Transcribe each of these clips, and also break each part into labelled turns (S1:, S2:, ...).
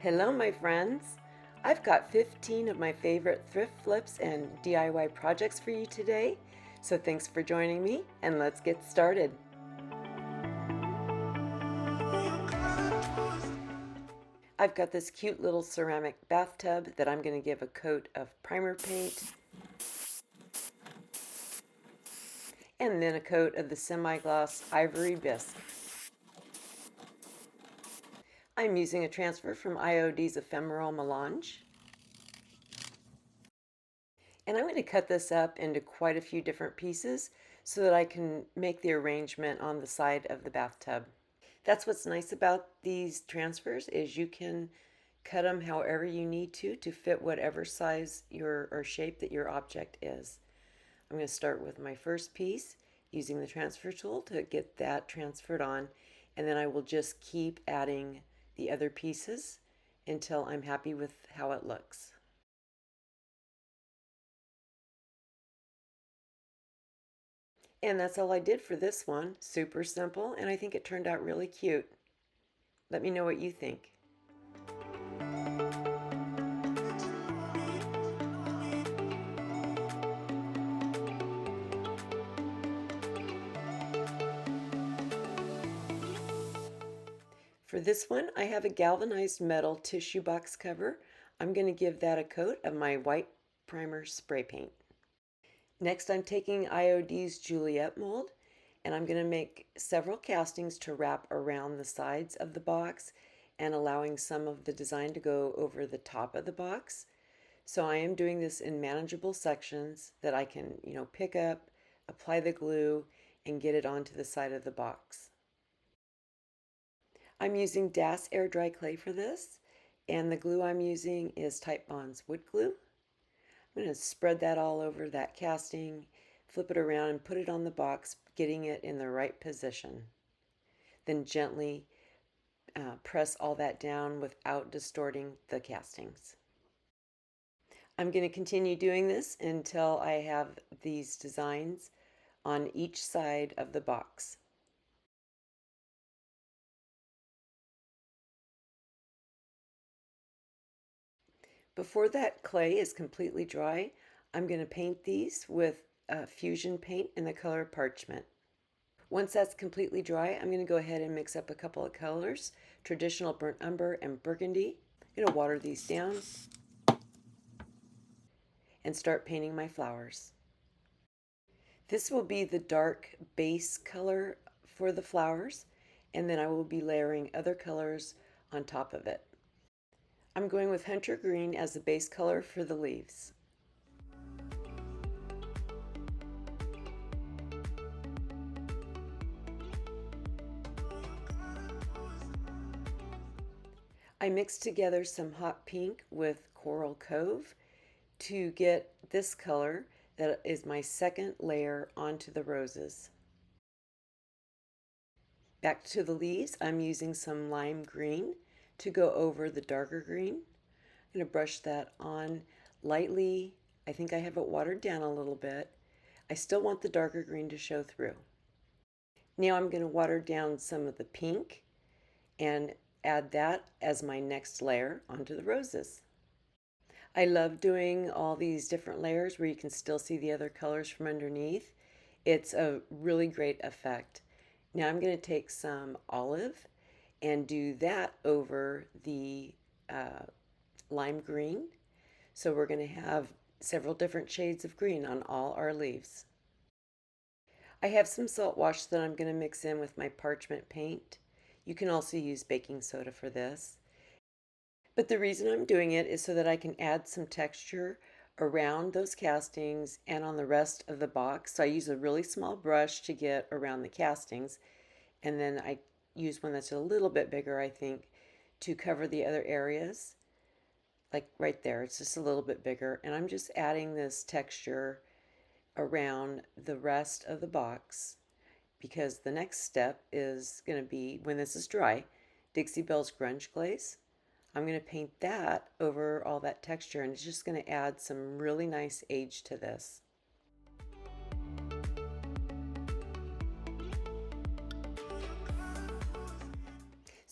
S1: Hello my friends! I've got 15 of my favorite thrift flips and DIY projects for you today, so thanks for joining me and let's get started. I've got this cute little ceramic bathtub that I'm going to give a coat of primer paint and then a coat of the semi-gloss ivory bisque. I'm using a transfer from IOD's Ephemeral Melange. And I'm going to cut this up into quite a few different pieces so that I can make the arrangement on the side of the bathtub. That's what's nice about these transfers is you can cut them however you need to fit whatever size or shape that your object is. I'm going to start with my first piece using the transfer tool to get that transferred on, and then I will just keep adding the other pieces until I'm happy with how it looks. And that's all I did for this one. Super simple, and I think it turned out really cute. Let me know what you think. For this one, I have a galvanized metal tissue box cover. I'm going to give that a coat of my white primer spray paint. Next, I'm taking IOD's Juliet mold, and I'm going to make several castings to wrap around the sides of the box and allowing some of the design to go over the top of the box. So I am doing this in manageable sections that I can, pick up, apply the glue, and get it onto the side of the box. I'm using Vase air dry clay for this, and the glue I'm using is Typebond's wood glue. I'm going to spread that all over that casting, flip it around and put it on the box, getting it in the right position. Then gently press all that down without distorting the castings. I'm going to continue doing this until I have these designs on each side of the box. Before that clay is completely dry, I'm going to paint these with fusion paint in the color Parchment. Once that's completely dry, I'm going to go ahead and mix up a couple of colors, traditional burnt umber and burgundy. I'm going to water these down and start painting my flowers. This will be the dark base color for the flowers, and then I will be layering other colors on top of it. I'm going with Hunter Green as the base color for the leaves. I mixed together some hot pink with Coral Cove to get this color that is my second layer onto the roses. Back to the leaves, I'm using some lime green to go over the darker green. I'm going to brush that on lightly. I think I have it watered down a little bit. I still want the darker green to show through. Now I'm going to water down some of the pink and add that as my next layer onto the roses. I love doing all these different layers where you can still see the other colors from underneath. It's a really great effect. Now I'm going to take some olive and do that over the lime green. So we're going to have several different shades of green on all our leaves. I have some salt wash that I'm going to mix in with my Parchment paint. You can also use baking soda for this. But the reason I'm doing it is so that I can add some texture around those castings and on the rest of the box. So I use a really small brush to get around the castings, and then I use one that's a little bit bigger, I think, to cover the other areas. Like right there, it's just a little bit bigger, and I'm just adding this texture around the rest of the box because the next step is going to be, when this is dry, Dixie Belle's Grunge Glaze. I'm going to paint that over all that texture, and it's just going to add some really nice age to this.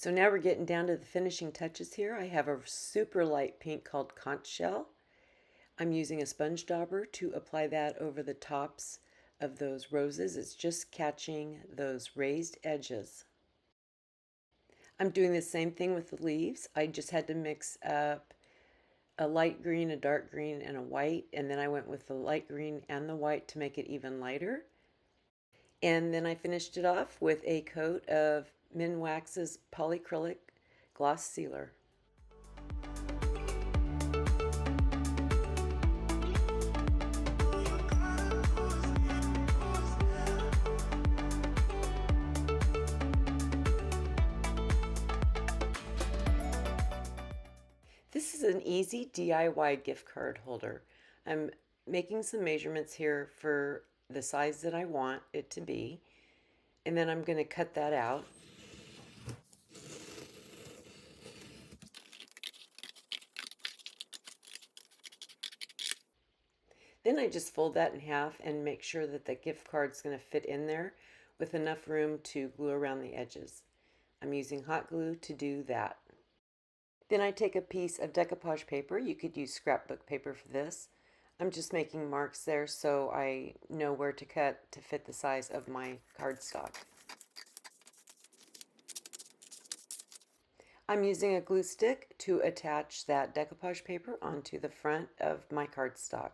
S1: So now we're getting down to the finishing touches here. I have a super light pink called Conch Shell. I'm using a sponge dauber to apply that over the tops of those roses. It's just catching those raised edges. I'm doing the same thing with the leaves. I just had to mix up a light green, a dark green, and a white, and then I went with the light green and the white to make it even lighter. And then I finished it off with a coat of Minwax's polyacrylic gloss sealer. This is an easy DIY gift card holder. I'm making some measurements here for the size that I want it to be, and then I'm going to cut that out. Then I just fold that in half and make sure that the gift card's going to fit in there with enough room to glue around the edges. I'm using hot glue to do that. Then I take a piece of decoupage paper. You could use scrapbook paper for this. I'm just making marks there so I know where to cut to fit the size of my cardstock. I'm using a glue stick to attach that decoupage paper onto the front of my cardstock.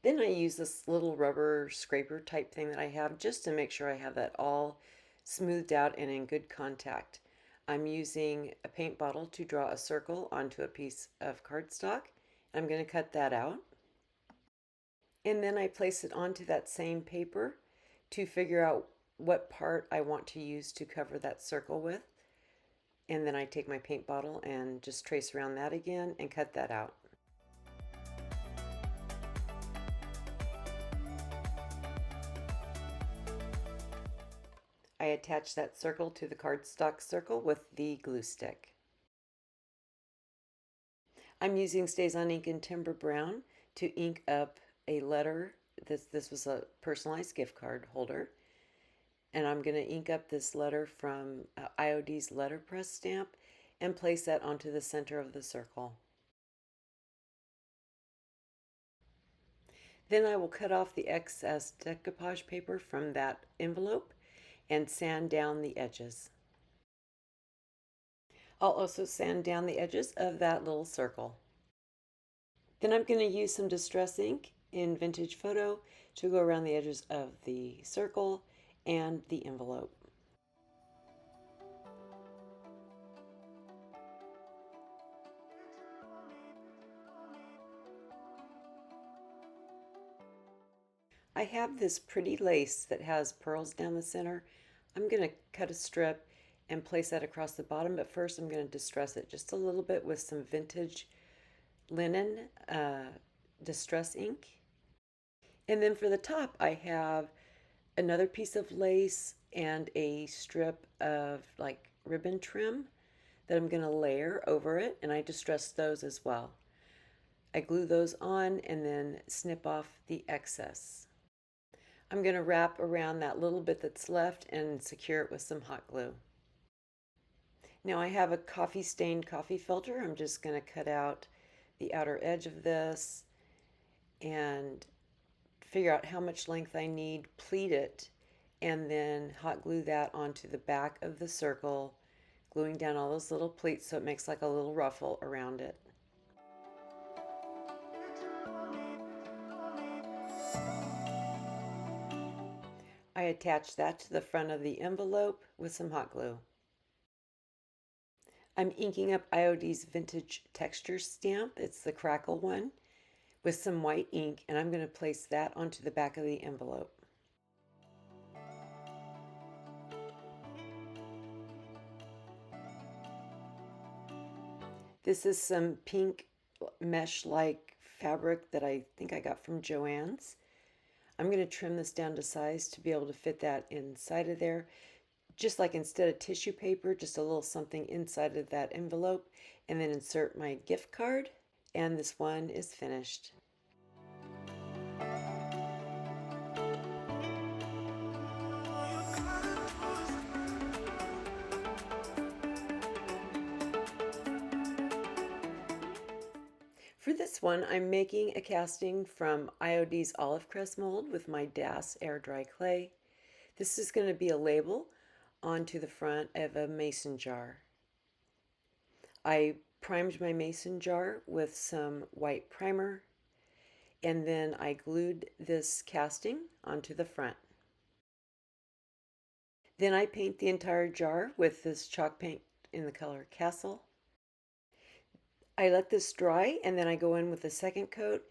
S1: Then I use this little rubber scraper type thing that I have just to make sure I have that all smoothed out and in good contact. I'm using a paint bottle to draw a circle onto a piece of cardstock. I'm going to cut that out. And then I place it onto that same paper to figure out what part I want to use to cover that circle with. And then I take my paint bottle and just trace around that again and cut that out. I attach that circle to the cardstock circle with the glue stick. I'm using Stays on Ink and Timber Brown to ink up a letter. This was a personalized gift card holder. And I'm going to ink up this letter from IOD's letterpress stamp and place that onto the center of the circle. Then I will cut off the excess decoupage paper from that envelope and sand down the edges. I'll also sand down the edges of that little circle. Then I'm going to use some distress ink in Vintage Photo to go around the edges of the circle and the envelope. I have this pretty lace that has pearls down the center. I'm going to cut a strip and place that across the bottom, but first I'm going to distress it just a little bit with some vintage linen distress ink. And then for the top I have another piece of lace and a strip of like ribbon trim that I'm going to layer over it, and I distress those as well. I glue those on and then snip off the excess. I'm going to wrap around that little bit that's left and secure it with some hot glue. Now I have a coffee stained coffee filter. I'm just going to cut out the outer edge of this and figure out how much length I need, pleat it, and then hot glue that onto the back of the circle, gluing down all those little pleats so it makes like a little ruffle around it. I attach that to the front of the envelope with some hot glue. I'm inking up IOD's Vintage Texture stamp. It's the crackle one with some white ink, and I'm going to place that onto the back of the envelope. This is some pink mesh-like fabric that I think I got from Joann's. I'm going to trim this down to size to be able to fit that inside of there. Just like instead of tissue paper, just a little something inside of that envelope, and then insert my gift card, and this one is finished. For this one, I'm making a casting from IOD's Olive Crest mold with my Das air dry clay. This is going to be a label onto the front of a mason jar. I primed my mason jar with some white primer, and then I glued this casting onto the front. Then I paint the entire jar with this chalk paint in the color Castle. I let this dry, and then I go in with a second coat,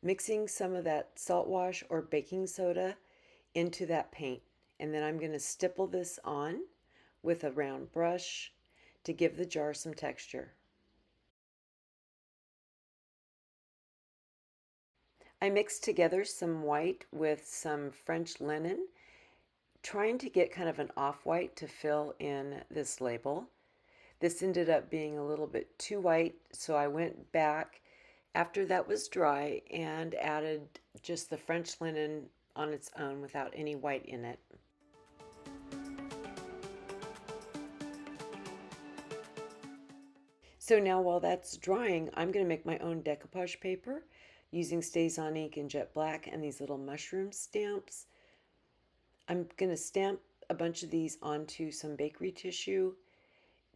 S1: mixing some of that salt wash or baking soda into that paint. And then I'm going to stipple this on with a round brush to give the jar some texture. I mixed together some white with some French linen, trying to get kind of an off-white to fill in this label. This ended up being a little bit too white, so I went back after that was dry and added just the French linen on its own without any white in it. So now while that's drying, I'm going to make my own decoupage paper using StazOn ink and jet black and these little mushroom stamps. I'm going to stamp a bunch of these onto some bakery tissue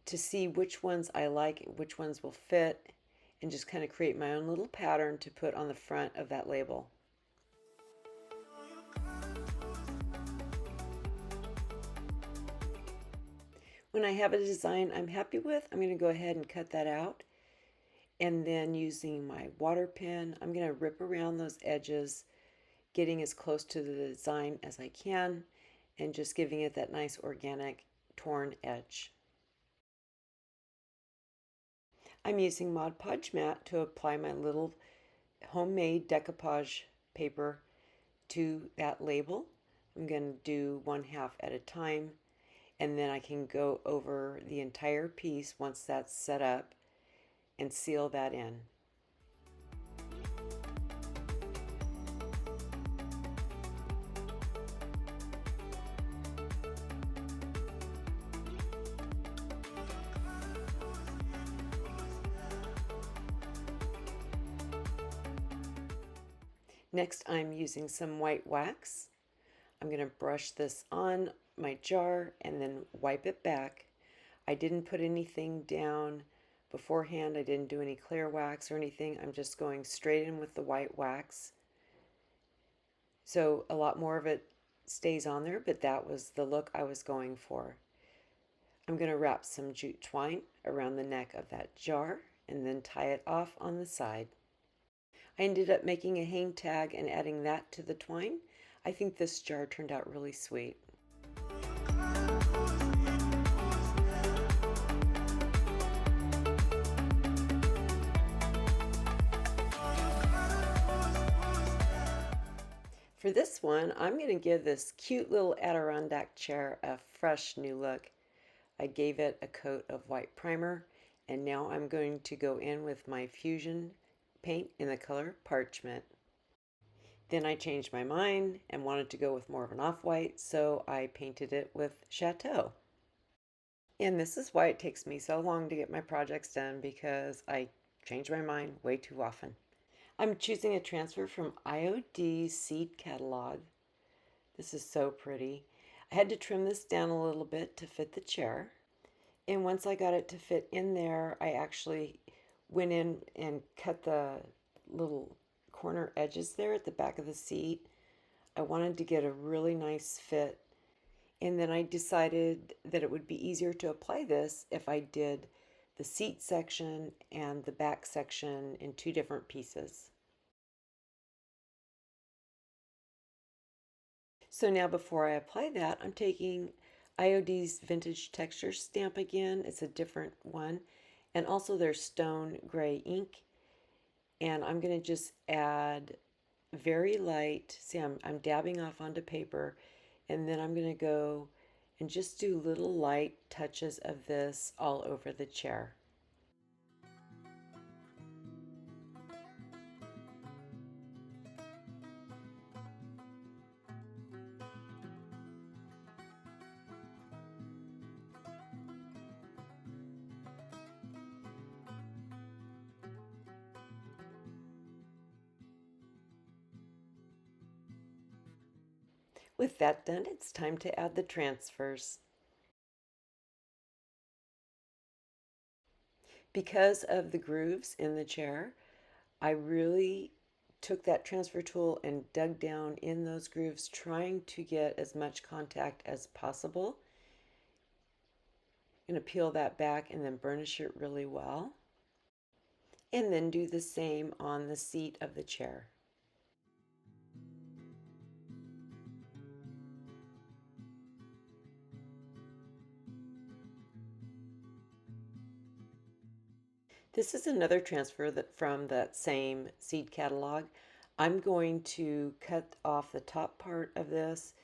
S1: to see which ones I like and which ones will fit, and just kind of create my own little pattern to put on the front of that label. When I have a design I'm happy with, I'm going to go ahead and cut that out, and then using my water pen, I'm going to rip around those edges, getting as close to the design as I can, and just giving it that nice organic torn edge. I'm using Mod Podge Mat to apply my little homemade decoupage paper to that label. I'm going to do 1/2 at a time, and then I can go over the entire piece once that's set up and seal that in. Next, I'm using some white wax. I'm going to brush this on my jar and then wipe it back. I didn't put anything down beforehand. I didn't do any clear wax or anything. I'm just going straight in with the white wax. So a lot more of it stays on there, but that was the look I was going for. I'm going to wrap some jute twine around the neck of that jar and then tie it off on the side. I ended up making a hang tag and adding that to the twine. I think this jar turned out really sweet. For this one, I'm going to give this cute little Adirondack chair a fresh new look. I gave it a coat of white primer, and now I'm going to go in with my Fusion paint in the color Parchment. Then I changed my mind and wanted to go with more of an off-white, so I painted it with Chateau. And this is why it takes me so long to get my projects done, because I change my mind way too often. I'm choosing a transfer from IOD Seed Catalogue. This is so pretty. I had to trim this down a little bit to fit the chair. And once I got it to fit in there, I actually went in and cut the little corner edges there at the back of the seat. I wanted to get a really nice fit, and then I decided that it would be easier to apply this if I did the seat section and the back section in 2 different pieces. So now before I apply that, I'm taking IOD's Vintage Texture stamp again. It's a different one, and also their Stone Gray ink. And I'm going to just add very light, see I'm dabbing off onto paper, and then I'm going to go and just do little light touches of this all over the chair. With that done, it's time to add the transfers. Because of the grooves in the chair, I really took that transfer tool and dug down in those grooves, trying to get as much contact as possible. I'm going to peel that back and then burnish it really well. And then do the same on the seat of the chair. This is another transfer from that same seed catalog. I'm going to cut off the top part of this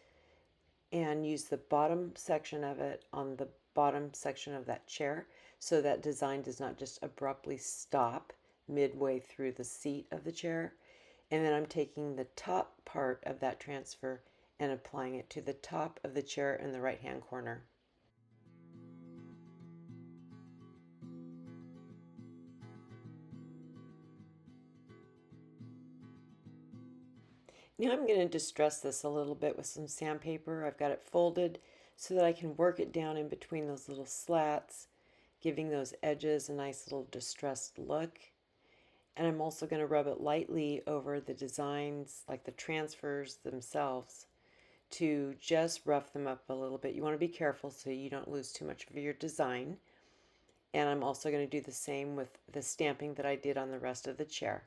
S1: and use the bottom section of it on the bottom section of that chair so that design does not just abruptly stop midway through the seat of the chair. And then I'm taking the top part of that transfer and applying it to the top of the chair in the right hand corner. Now I'm going to distress this a little bit with some sandpaper. I've got it folded so that I can work it down in between those little slats, giving those edges a nice little distressed look. And I'm also going to rub it lightly over the designs, like the transfers themselves, to just rough them up a little bit. You want to be careful so you don't lose too much of your design. And I'm also going to do the same with the stamping that I did on the rest of the chair.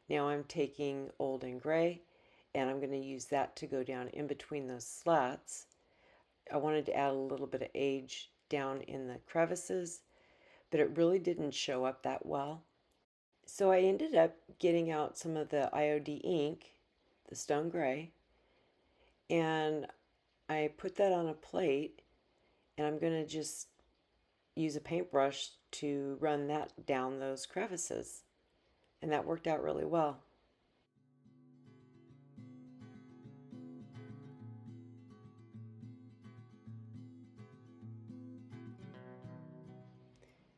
S1: Now I'm taking Old and Gray, and I'm going to use that to go down in between those slats. I wanted to add a little bit of age down in the crevices, but it really didn't show up that well. So I ended up getting out some of the IOD ink, the Stone Gray, and I put that on a plate, and I'm going to just use a paintbrush to run that down those crevices. And that worked out really well.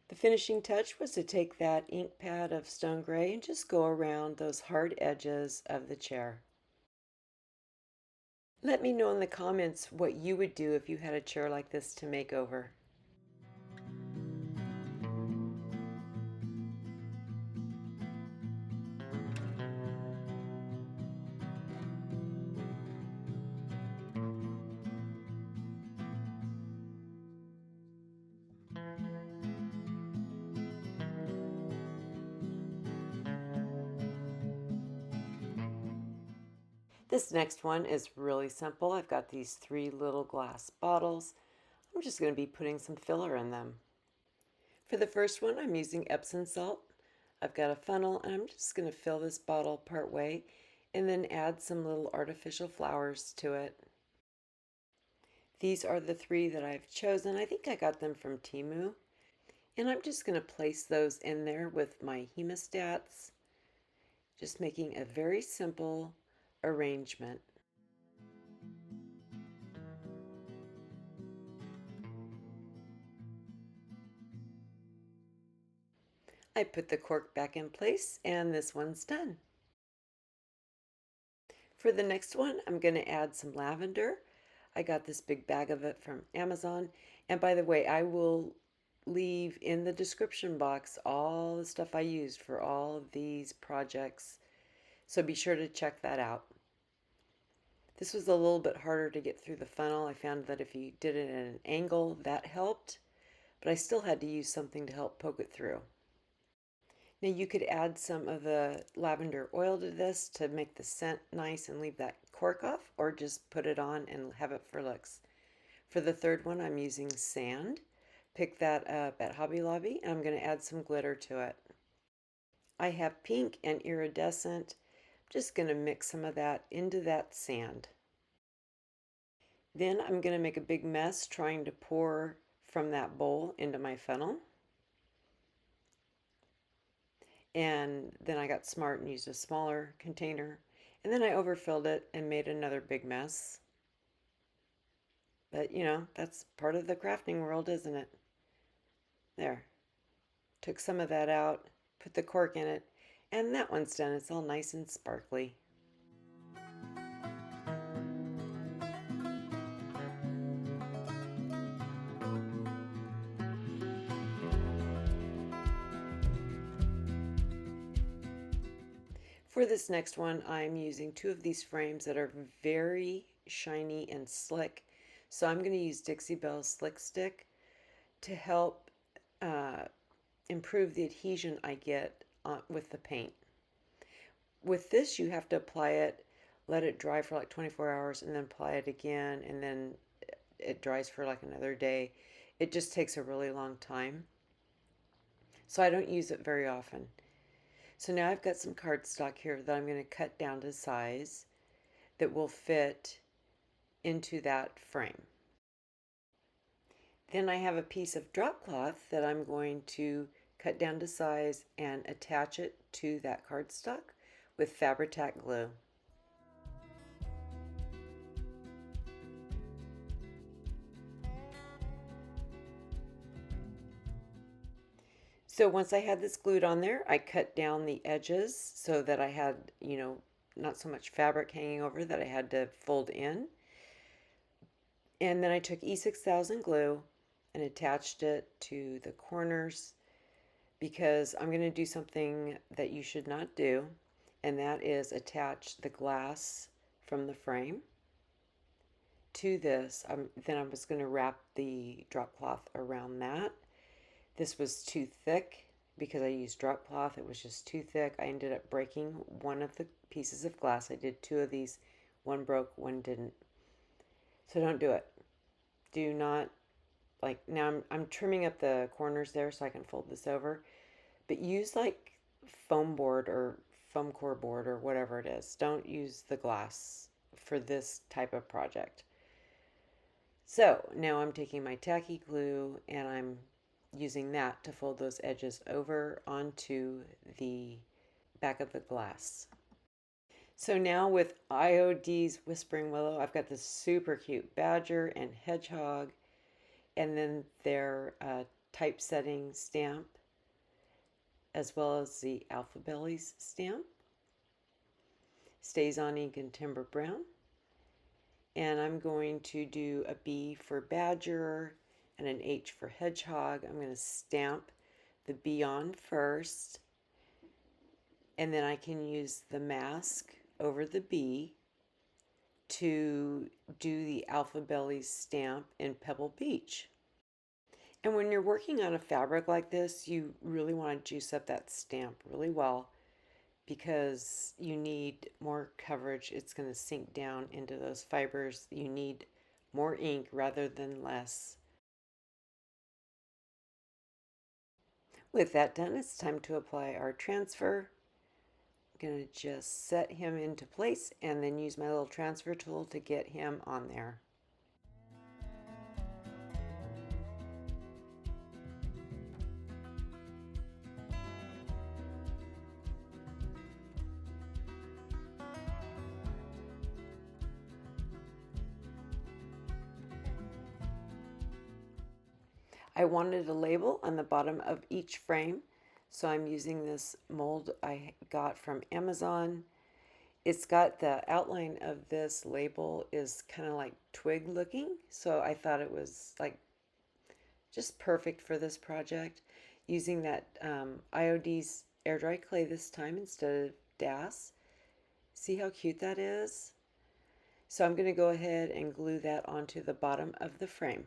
S1: The finishing touch was to take that ink pad of Stone Gray and just go around those hard edges of the chair. Let me know in the comments what you would do if you had a chair like this to make over. This next one is really simple. I've got these 3 little glass bottles. I'm just going to be putting some filler in them. For the first one, I'm using Epsom salt. I've got a funnel, and I'm just going to fill this bottle part way and then add some little artificial flowers to it. These are the 3 that I've chosen. I think I got them from Temu. And I'm just going to place those in there with my hemostats, just making a very simple arrangement. I put the cork back in place, and this one's done. For the next one, I'm going to add some lavender. I got this big bag of it from Amazon. And by the way, I will leave in the description box all the stuff I used for all of these projects. So be sure to check that out. This was a little bit harder to get through the funnel. I found that if you did it at an angle, that helped, but I still had to use something to help poke it through. Now you could add some of the lavender oil to this to make the scent nice and leave that cork off, or just put it on and have it for looks. For the third one, I'm using sand. Pick that up at Hobby Lobby, and I'm going to add some glitter to it. I have pink and iridescent. I'm just going to mix some of that into that sand. Then I'm going to make a big mess trying to pour from that bowl into my funnel. And then I got smart and used a smaller container. And then I overfilled it and made another big mess. But you know, that's part of the crafting world, isn't it? There. Took some of that out, put the cork in it, and that one's done. It's all nice and sparkly. For this next one, I'm using two of these frames that are very shiny and slick. So I'm going to use Dixie Belle's Slick Stick to help uh, improve the adhesion I get with the paint. With this, you have to apply it, let it dry for like 24 hours, and then apply it again, and then it dries for like another day. It just takes a really long time. So I don't use it very often. So now I've got some cardstock here that I'm going to cut down to size that will fit into that frame. Then I have a piece of drop cloth that I'm going to cut down to size and attach it to that cardstock with Fabri-Tac glue. So once I had this glued on there, I cut down the edges so that I had, not so much fabric hanging over that I had to fold in. And then I took E6000 glue and attached it to the corners because I'm going to do something that you should not do, and that is attach the glass from the frame to this. Then I was going to wrap the drop cloth around that. This was too thick because I used drop cloth. It was just too thick. I ended up breaking one of the pieces of glass. I did two of these. One broke, one didn't. So don't do it. Do not, now I'm trimming up the corners there so I can fold this over. But use like foam board or foam core board or whatever it is. Don't use the glass for this type of project. So now I'm taking my tacky glue and I'm using that to fold those edges over onto the back of the glass. So now with IOD's Whispering Willow, I've got this super cute badger and hedgehog, and then their typesetting stamp, as well as the Alphabellies stamp. Stays on ink in timber brown. And I'm going to do a B for badger and an H for hedgehog. I'm going to stamp the B on first, and then I can use the mask over the B to do the Alphabellies stamp in Pebble Beach. And when you're working on a fabric like this, you really want to juice up that stamp really well because you need more coverage. It's going to sink down into those fibers. You need more ink rather than less. With that done, it's time to apply our transfer. I'm going to just set him into place and then use my little transfer tool to get him on there. I wanted a label on the bottom of each frame, so I'm using this mold I got from Amazon. It's got the outline of this label is kind of like twig looking, so I thought it was like just perfect for this project. Using that IOD's air dry clay this time instead of DAS. See how cute that is? So I'm going to go ahead and glue that onto the bottom of the frame.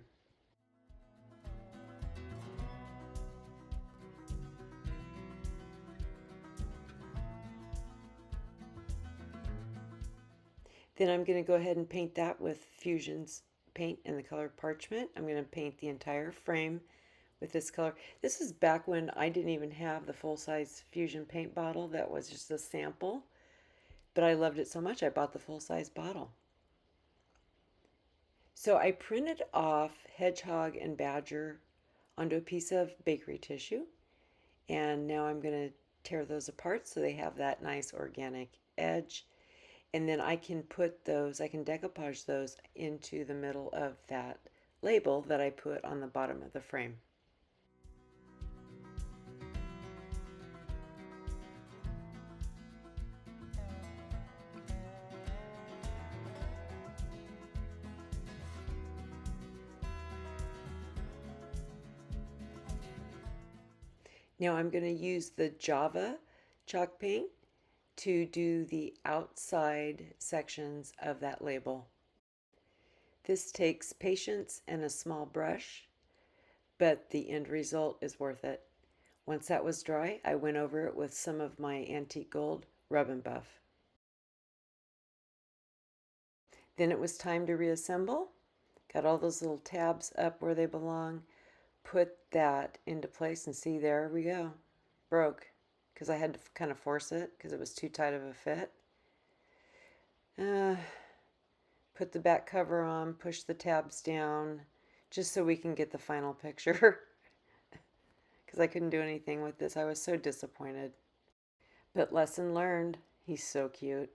S1: Then I'm going to go ahead and paint that with Fusion's paint in the color Parchment. I'm going to paint the entire frame with this color. This is back when I didn't even have the full-size Fusion paint bottle. That was just a sample. But I loved it so much I bought the full-size bottle. So I printed off hedgehog and badger onto a piece of bakery tissue. And now I'm going to tear those apart so they have that nice organic edge. And then I can put those, I can decoupage those into the middle of that label that I put on the bottom of the frame. Now I'm going to use the Java chalk paint to do the outside sections of that label. This takes patience and a small brush, but the end result is worth it. Once that was dry, I went over it with some of my antique gold rub and buff. Then it was time to reassemble. Got all those little tabs up where they belong. Put that into place, and see, there we go. Broke, because I had to kind of force it because it was too tight of a fit. Put the back cover on, push the tabs down, just so we can get the final picture. Because I couldn't do anything with this. I was so disappointed. But lesson learned. He's so cute.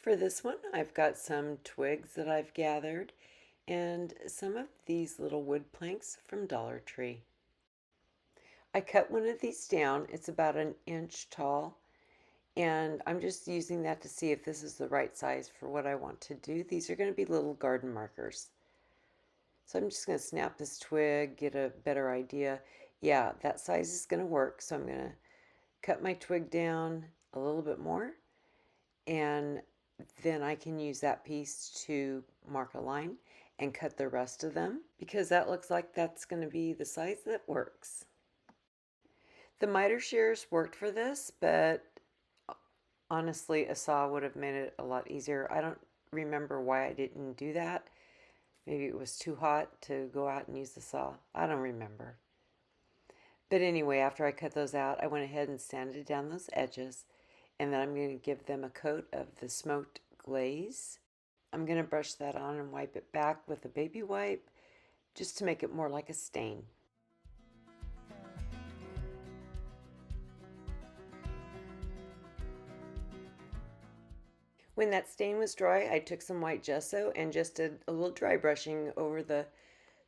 S1: For this one, I've got some twigs that I've gathered and some of these little wood planks from Dollar Tree. I cut one of these down. It's about an inch tall, and I'm just using that to see if this is the right size for what I want to do. These are going to be little garden markers. So I'm just going to snap this twig, get a better idea. Yeah, that size is going to work. So I'm going to cut my twig down a little bit more, and then I can use that piece to mark a line and cut the rest of them, because that looks like that's going to be the size that works. The miter shears worked for this, but honestly, a saw would have made it a lot easier. I don't remember why I didn't do that. Maybe it was too hot to go out and use the saw. I don't remember. But anyway, after I cut those out, I went ahead and sanded down those edges, and then I'm going to give them a coat of the smoked glaze. I'm going to brush that on and wipe it back with a baby wipe just to make it more like a stain. When that stain was dry, I took some white gesso and just did a little dry brushing over the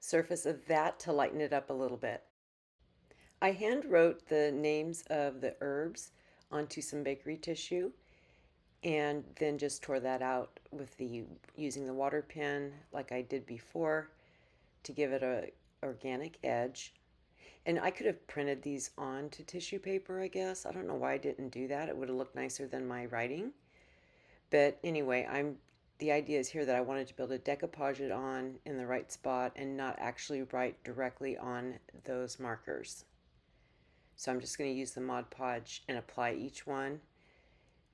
S1: surface of that to lighten it up a little bit. I hand wrote the names of the herbs onto some bakery tissue, and then just tore that out with using the water pen like I did before to give it a organic edge. And I could have printed these onto tissue paper, I guess. I don't know why I didn't do that. It would have looked nicer than my writing. But anyway, the idea is here that I wanted to be able to decoupage it on in the right spot and not actually write directly on those markers. So I'm just going to use the Mod Podge and apply each one.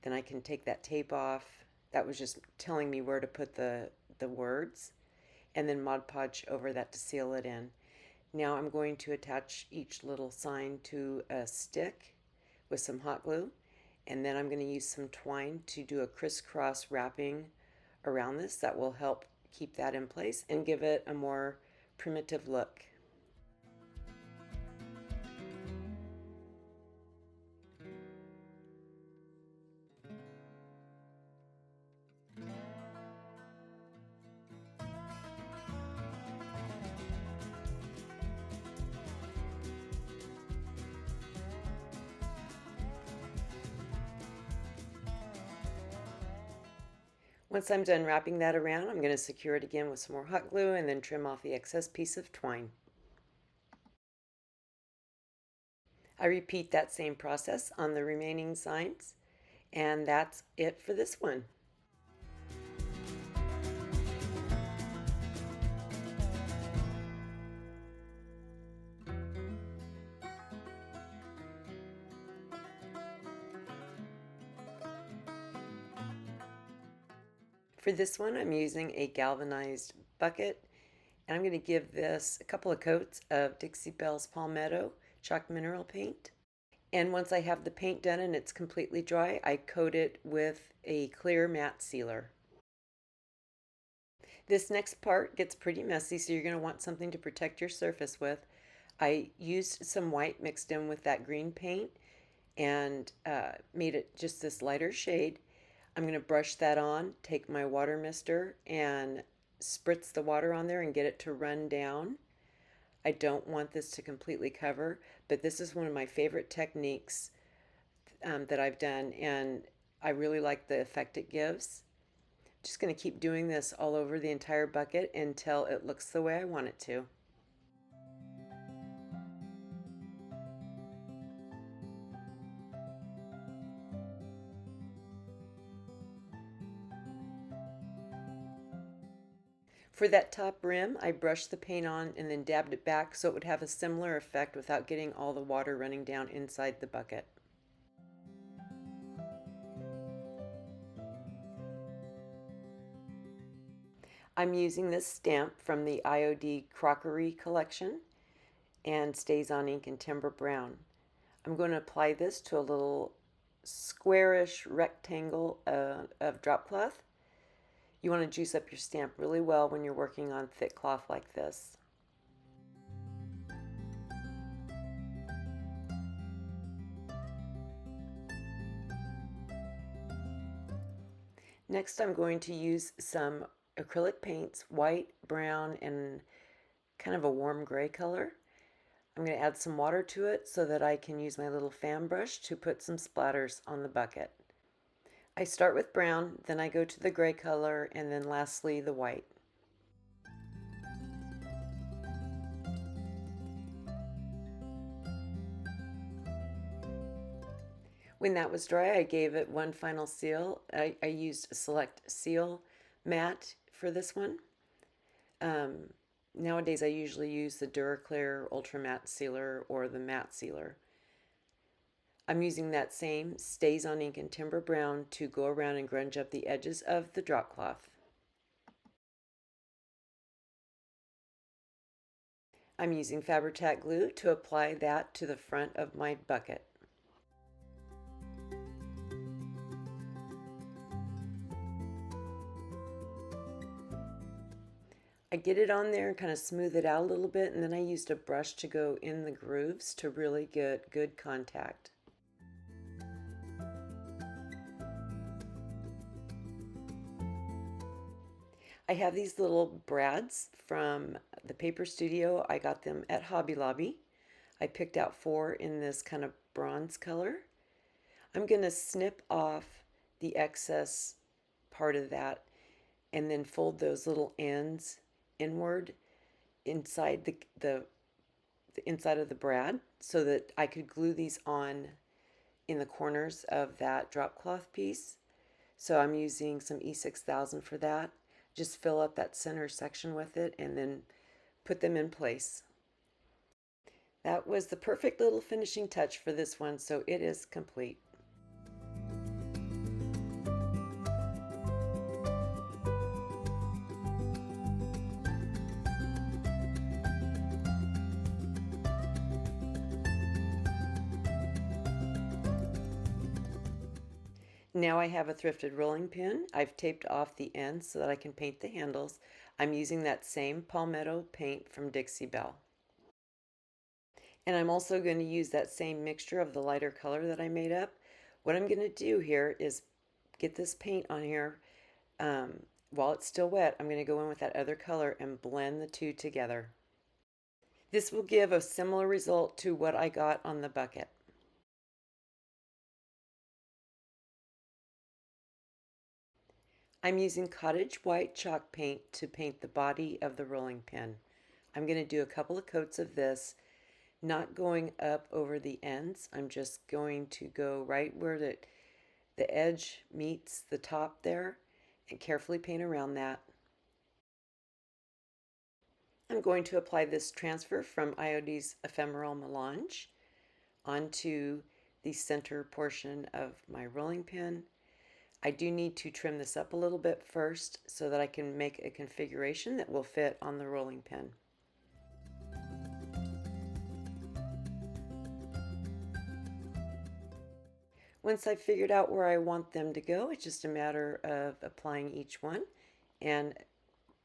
S1: Then I can take that tape off. That was just telling me where to put the words. And then Mod Podge over that to seal it in. Now I'm going to attach each little sign to a stick with some hot glue. And then I'm going to use some twine to do a crisscross wrapping around this. That will help keep that in place and give it a more primitive look. Once I'm done wrapping that around, I'm going to secure it again with some more hot glue and then trim off the excess piece of twine. I repeat that same process on the remaining signs, and that's it for this one. For this one, I'm using a galvanized bucket, and I'm going to give this a couple of coats of Dixie Belle's Palmetto Chalk Mineral Paint. And once I have the paint done and it's completely dry, I coat it with a clear matte sealer. This next part gets pretty messy, so you're going to want something to protect your surface with. I used some white mixed in with that green paint and made it just this lighter shade. I'm going to brush that on, take my water mister and spritz the water on there and get it to run down. I don't want this to completely cover, but this is one of my favorite techniques that I've done, and I really like the effect it gives. Just going to keep doing this all over the entire bucket until it looks the way I want it to. For that top rim, I brushed the paint on and then dabbed it back so it would have a similar effect without getting all the water running down inside the bucket. I'm using this stamp from the IOD Crockery collection and Stays on Ink in Timber Brown. I'm going to apply this to a little squarish rectangle of drop cloth. You want to juice up your stamp really well when you're working on thick cloth like this. Next, I'm going to use some acrylic paints, white, brown, and kind of a warm gray color. I'm going to add some water to it so that I can use my little fan brush to put some splatters on the bucket. I start with brown, then I go to the gray color, and then lastly the white. When that was dry, I gave it one final seal. I used a Select Seal matte for this one. Nowadays I usually use the Duraclear Ultra Matte Sealer or the Matte Sealer. I'm using that same Stays on Ink in Timber Brown to go around and grunge up the edges of the drop cloth. I'm using Fabri-Tac glue to apply that to the front of my bucket. I get it on there and kind of smooth it out a little bit, and then I used a brush to go in the grooves to really get good contact. I have these little brads from the Paper Studio. I got them at Hobby Lobby. I picked out 4 in this kind of bronze color. I'm going to snip off the excess part of that and then fold those little ends inward inside the inside of the brad so that I could glue these on in the corners of that drop cloth piece. So I'm using some E6000 for that. Just fill up that center section with it and then put them in place. That was the perfect little finishing touch for this one, so it is complete. Now I have a thrifted rolling pin. I've taped off the ends so that I can paint the handles. I'm using that same Palmetto paint from Dixie Belle. And I'm also going to use that same mixture of the lighter color that I made up. What I'm going to do here is get this paint on here. While it's still wet, I'm going to go in with that other color and blend the two together. This will give a similar result to what I got on the bucket. I'm using cottage white chalk paint to paint the body of the rolling pin. I'm going to do a couple of coats of this, not going up over the ends. I'm just going to go right where the edge meets the top there and carefully paint around that. I'm going to apply this transfer from IOD's Ephemeral Melange onto the center portion of my rolling pin. I do need to trim this up a little bit first so that I can make a configuration that will fit on the rolling pin. Once I've figured out where I want them to go, it's just a matter of applying each one and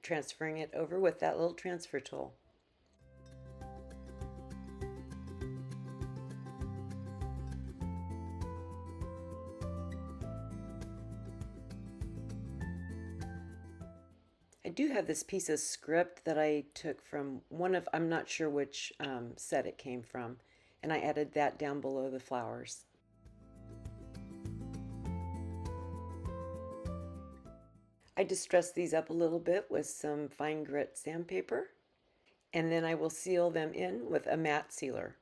S1: transferring it over with that little transfer tool. I do have this piece of script that I took from one of, I'm not sure which set it came from, and I added that down below the flowers. I distressed these up a little bit with some fine grit sandpaper, and then I will seal them in with a matte sealer.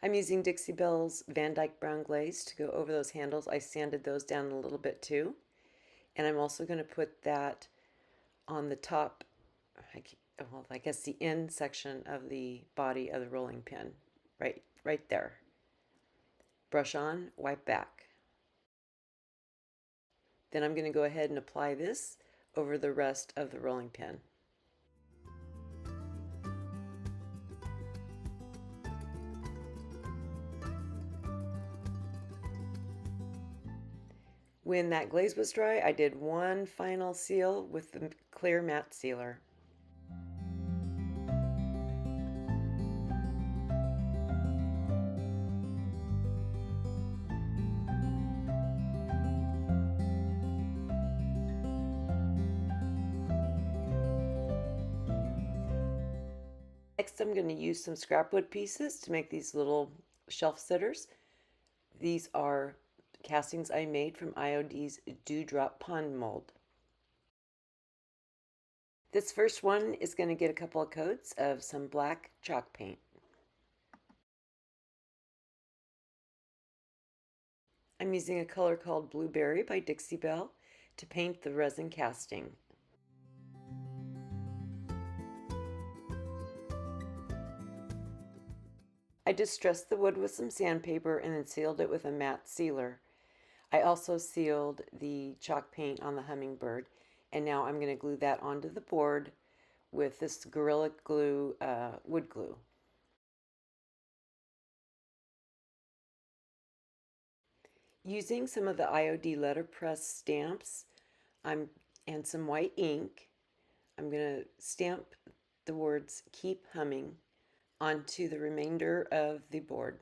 S1: I'm using Dixie Belle's Van Dyke Brown Glaze to go over those handles. I sanded those down a little bit too. And I'm also going to put that on the top, well, I guess the end section of the body of the rolling pin, right there. Brush on, wipe back. Then I'm going to go ahead and apply this over the rest of the rolling pin. When that glaze was dry, I did one final seal with the clear matte sealer. Next, I'm going to use some scrap wood pieces to make these little shelf sitters. These are castings I made from IOD's Dewdrop Pond mold. This first one is going to get a couple of coats of some black chalk paint. I'm using a color called Blueberry by Dixie Belle to paint the resin casting. I distressed the wood with some sandpaper and then sealed it with a matte sealer. I also sealed the chalk paint on the hummingbird, and now I'm going to glue that onto the board with this Gorilla Glue wood glue. Using some of the IOD letterpress stamps and some white ink, I'm going to stamp the words "Keep Humming" onto the remainder of the board.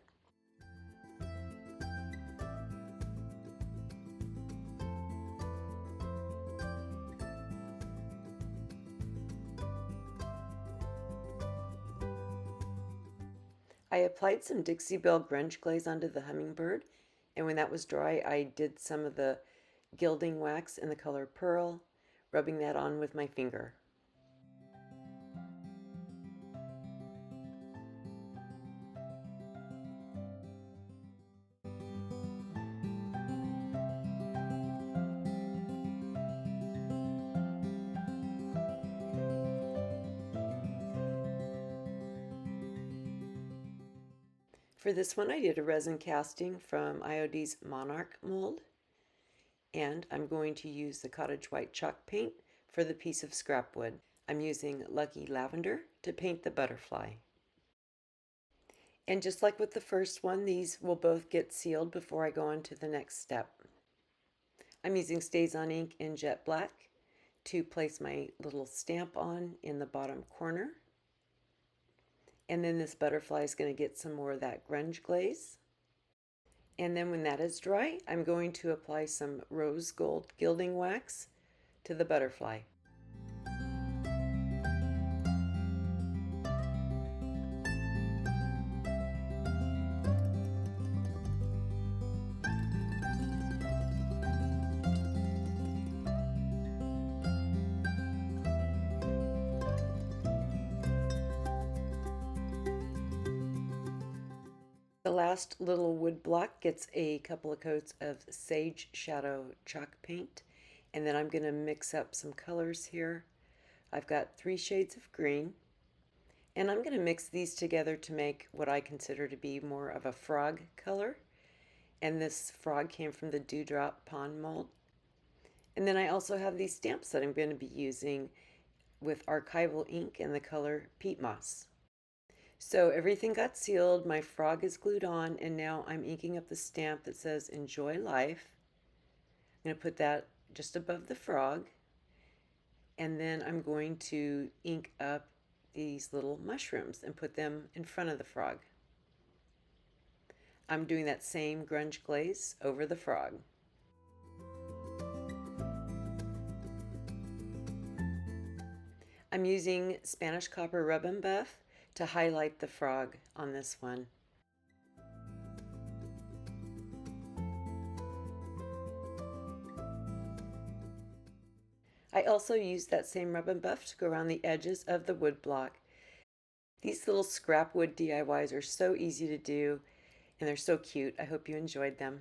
S1: I applied some Dixie Belle Grunge glaze onto the hummingbird, and when that was dry, I did some of the gilding wax in the color Pearl, rubbing that on with my finger. For this one, I did a resin casting from IOD's Monarch mold, and I'm going to use the cottage white chalk paint for the piece of scrap wood. I'm using Lucky Lavender to paint the butterfly. And just like with the first one, these will both get sealed before I go on to the next step. I'm using StazOn ink in jet black to place my little stamp on in the bottom corner. And then this butterfly is going to get some more of that grunge glaze. And then when that is dry, I'm going to apply some rose gold gilding wax to the butterfly. The last little wood block gets a couple of coats of Sage Shadow chalk paint, and then I'm going to mix up some colors here. I've got 3 shades of green, and I'm going to mix these together to make what I consider to be more of a frog color. And this frog came from the Dewdrop Pond mold. And then I also have these stamps that I'm going to be using with archival ink in the color Peat Moss. So everything got sealed, my frog is glued on, and now I'm inking up the stamp that says "Enjoy Life." I'm going to put that just above the frog. And then I'm going to ink up these little mushrooms and put them in front of the frog. I'm doing that same grunge glaze over the frog. I'm using Spanish Copper Rub and Buff to highlight the frog on this one. I also used that same rub and buff to go around the edges of the wood block. These little scrap wood DIYs are so easy to do and they're so cute. I hope you enjoyed them.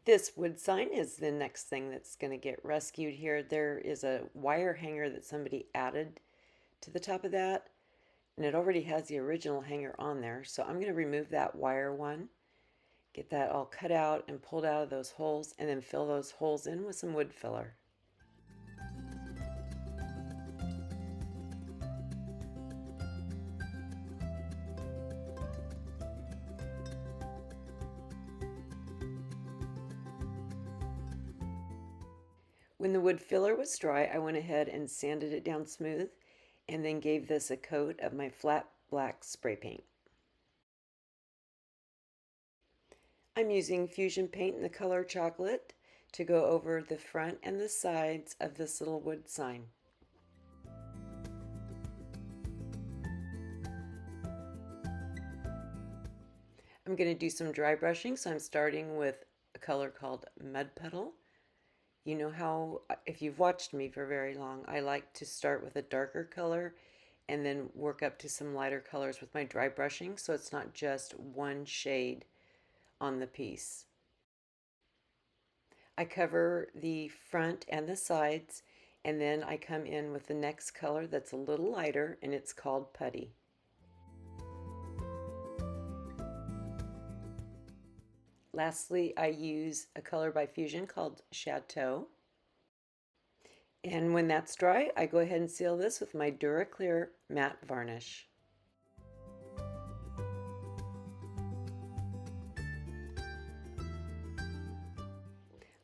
S1: This wood sign is the next thing that's going to get rescued here. There is a wire hanger that somebody added to the top of that, and it already has the original hanger on there. So I'm going to remove that wire one, get that all cut out and pulled out of those holes, and then fill those holes in with some wood filler. When the wood filler was dry, I went ahead and sanded it down smooth and then gave this a coat of my flat black spray paint. I'm using Fusion paint in the color chocolate to go over the front and the sides of this little wood sign. I'm going to do some dry brushing, so I'm starting with a color called Mud Puddle. You know how, if you've watched me for very long, I like to start with a darker color and then work up to some lighter colors with my dry brushing, so it's not just one shade on the piece. I cover the front and the sides, and then I come in with the next color that's a little lighter, and it's called Putty. Lastly, I use a color by Fusion called Chateau. And when that's dry, I go ahead and seal this with my DuraClear matte varnish.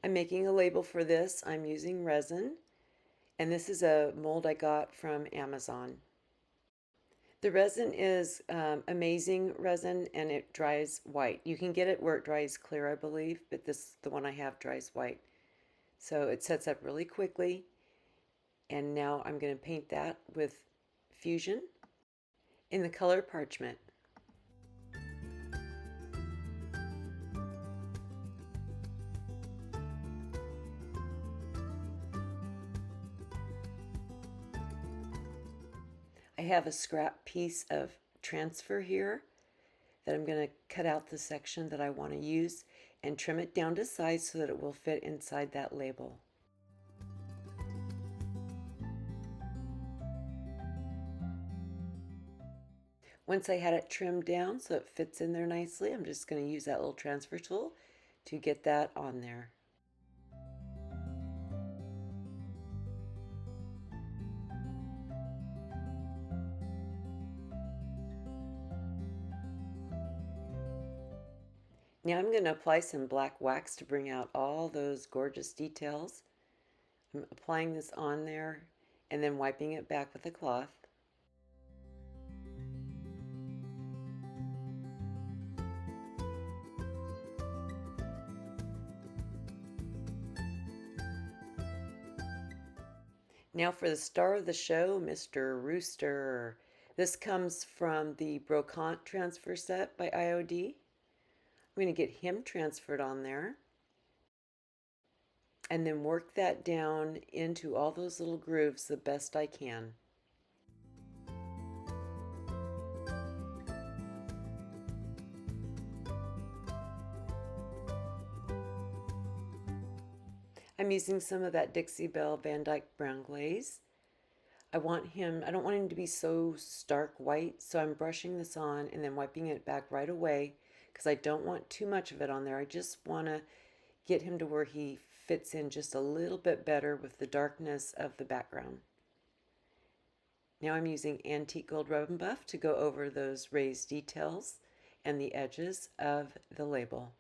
S1: I'm making a label for this. I'm using resin, and this is a mold I got from Amazon. The resin is amazing resin, and it dries white. You can get it where it dries clear, I believe, but the one I have dries white. So it sets up really quickly. And now I'm going to paint that with Fusion in the color Parchment. I have a scrap piece of transfer here that I'm going to cut out the section that I want to use and trim it down to size so that it will fit inside that label. Once I had it trimmed down so it fits in there nicely, I'm just going to use that little transfer tool to get that on there. Now I'm going to apply some black wax to bring out all those gorgeous details. I'm applying this on there and then wiping it back with a cloth. Now for the star of the show, Mr. Rooster. This comes from the Brocante transfer set by IOD. I'm going to get him transferred on there and then work that down into all those little grooves the best I can. I'm using some of that Dixie Belle Van Dyke brown glaze. I don't want him to be so stark white, so I'm brushing this on and then wiping it back right away because I don't want too much of it on there. I just want to get him to where he fits in just a little bit better with the darkness of the background. Now I'm using Antique Gold Rub and Buff to go over those raised details and the edges of the label.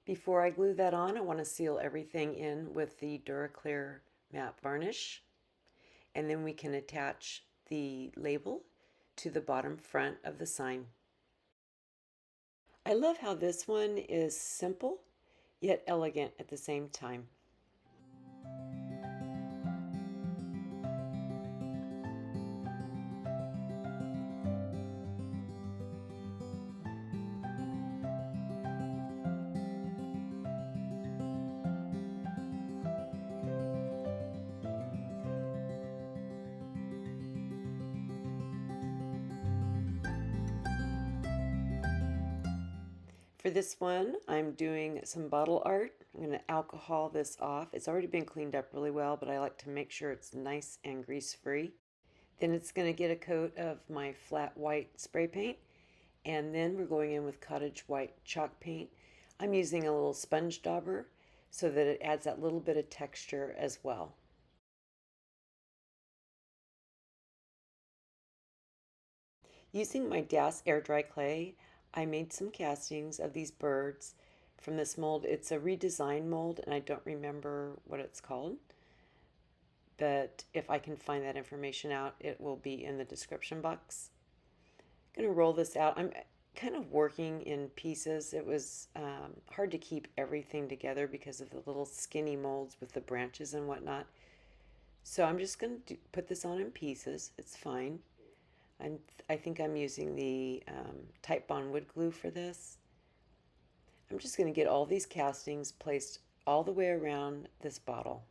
S1: Before I glue that on, I want to seal everything in with the Duraclear matte varnish, and then we can attach the label to the bottom front of the sign. I love how this one is simple yet elegant at the same time. For this one, I'm doing some bottle art. I'm going to alcohol this off. It's already been cleaned up really well, but I like to make sure it's nice and grease-free. Then it's going to get a coat of my flat white spray paint, and then we're going in with cottage white chalk paint. I'm using a little sponge dauber so that it adds that little bit of texture as well. Using my Das air dry clay, I made some castings of these birds from this mold. It's a redesigned mold, and I don't remember what it's called. But if I can find that information out, it will be in the description box. I'm going to roll this out. I'm kind of working in pieces. It was hard to keep everything together because of the little skinny molds with the branches and whatnot. So I'm just going to put this on in pieces. It's fine. I think I'm using the Type Bond wood glue for this. I'm just going to get all these castings placed all the way around this bottle.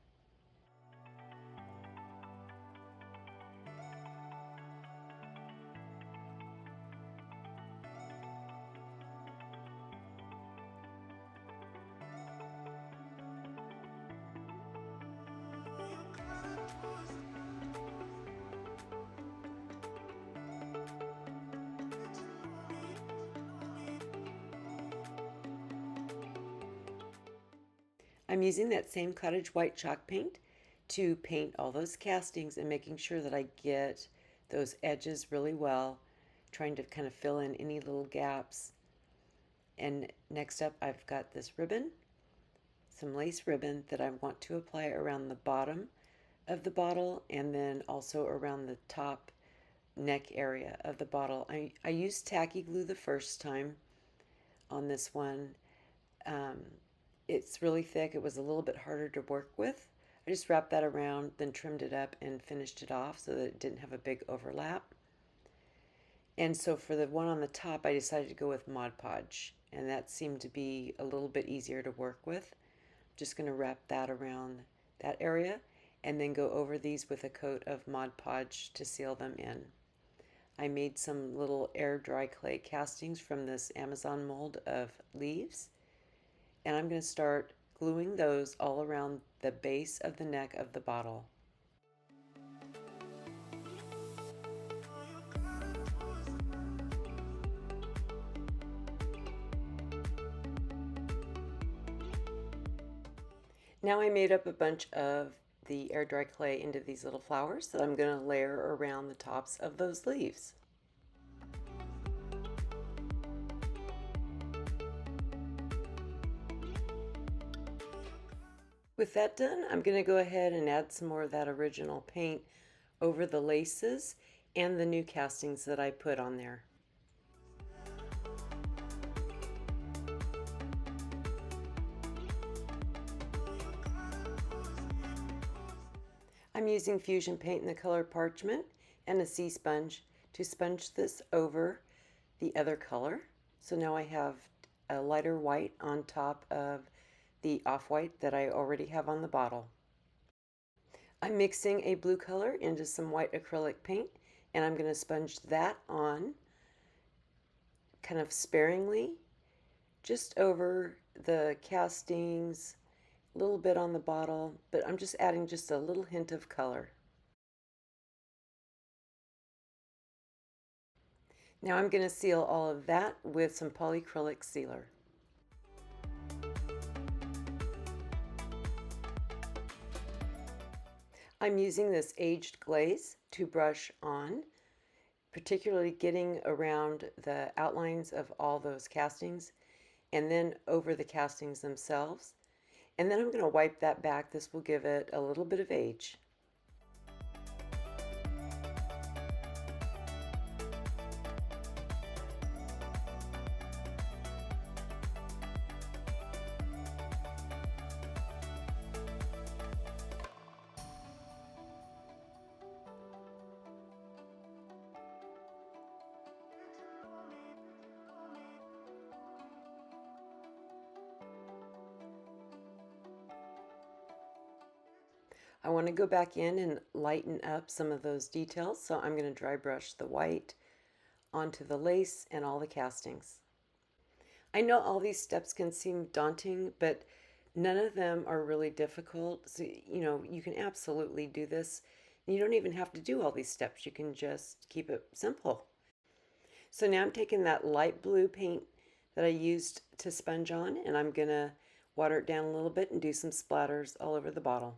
S1: I'm using that same cottage white chalk paint to paint all those castings and making sure that I get those edges really well, trying to kind of fill in any little gaps. And next up, I've got this ribbon, some lace ribbon that I want to apply around the bottom of the bottle and then also around the top neck area of the bottle. I used tacky glue the first time on this one. It's really thick. It was a little bit harder to work with. I just wrapped that around, then trimmed it up and finished it off so that it didn't have a big overlap. And so for the one on the top, I decided to go with Mod Podge, and that seemed to be a little bit easier to work with. Just going to wrap that around that area and then go over these with a coat of Mod Podge to seal them in. I made some little air dry clay castings from this Amazon mold of leaves, and I'm going to start gluing those all around the base of the neck of the bottle. Now I made up a bunch of the air dry clay into these little flowers that I'm going to layer around the tops of those leaves. With that done, I'm going to go ahead and add some more of that original paint over the laces and the new castings that I put on there. I'm using Fusion paint in the color Parchment and a sea sponge to sponge this over the other color. So now I have a lighter white on top of the off-white that I already have on the bottle. I'm mixing a blue color into some white acrylic paint, and I'm going to sponge that on kind of sparingly just over the castings, a little bit on the bottle, but I'm just adding just a little hint of color. Now I'm going to seal all of that with some polyacrylic sealer. I'm using this aged glaze to brush on, particularly getting around the outlines of all those castings and then over the castings themselves. And then I'm going to wipe that back. This will give it a little bit of age. I want to go back in and lighten up some of those details, so I'm going to dry brush the white onto the lace and all the castings. I know all these steps can seem daunting, but none of them are really difficult. So, you can absolutely do this. You don't even have to do all these steps. You can just keep it simple. So now I'm taking that light blue paint that I used to sponge on, and I'm going to water it down a little bit and do some splatters all over the bottle.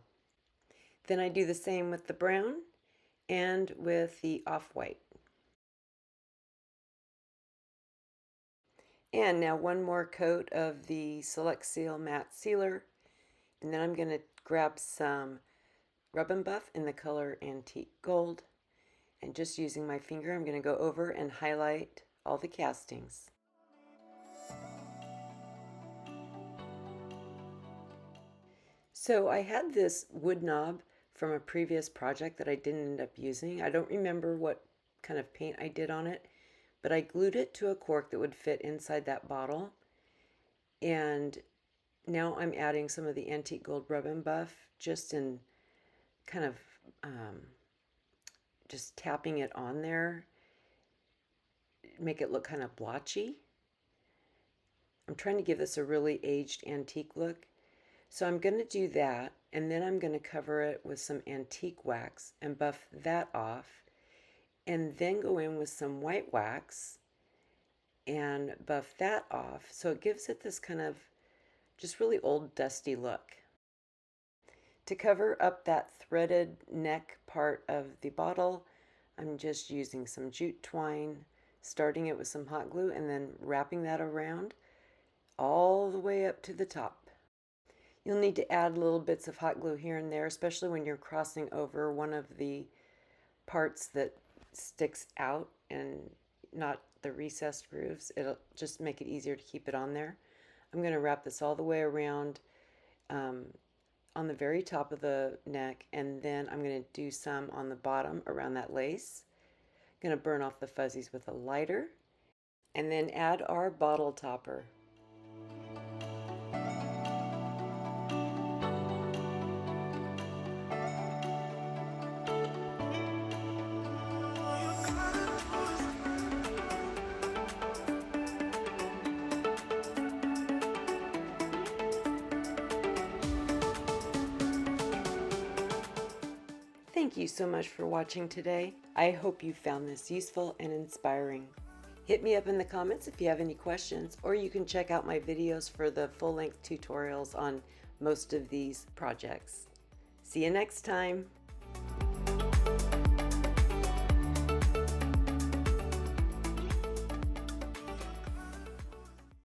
S1: Then I do the same with the brown and with the off-white. And now one more coat of the Select Seal Matte Sealer. And then I'm going to grab some Rub and Buff in the color Antique Gold. And just using my finger, I'm going to go over and highlight all the castings. So I had this wood knob from a previous project that I didn't end up using. I don't remember what kind of paint I did on it, but I glued it to a cork that would fit inside that bottle. And now I'm adding some of the Antique Gold Rub and Buff just in kind of just tapping it on there, make it look kind of blotchy. I'm trying to give this a really aged antique look. So I'm going to do that, and then I'm going to cover it with some antique wax and buff that off, and then go in with some white wax and buff that off. So it gives it this kind of just really old dusty look. To cover up that threaded neck part of the bottle, I'm just using some jute twine, starting it with some hot glue and then wrapping that around all the way up to the top. You'll need to add little bits of hot glue here and there, especially when you're crossing over one of the parts that sticks out and not the recessed grooves. It'll just make it easier to keep it on there. I'm going to wrap this all the way around on the very top of the neck, and then I'm going to do some on the bottom around that lace. I'm going to burn off the fuzzies with a lighter, and then add our bottle topper. Thank you so much for watching today. I hope you found this useful and inspiring. Hit me up in the comments if you have any questions, or you can check out my videos for the full-length tutorials on most of these projects. See you next time.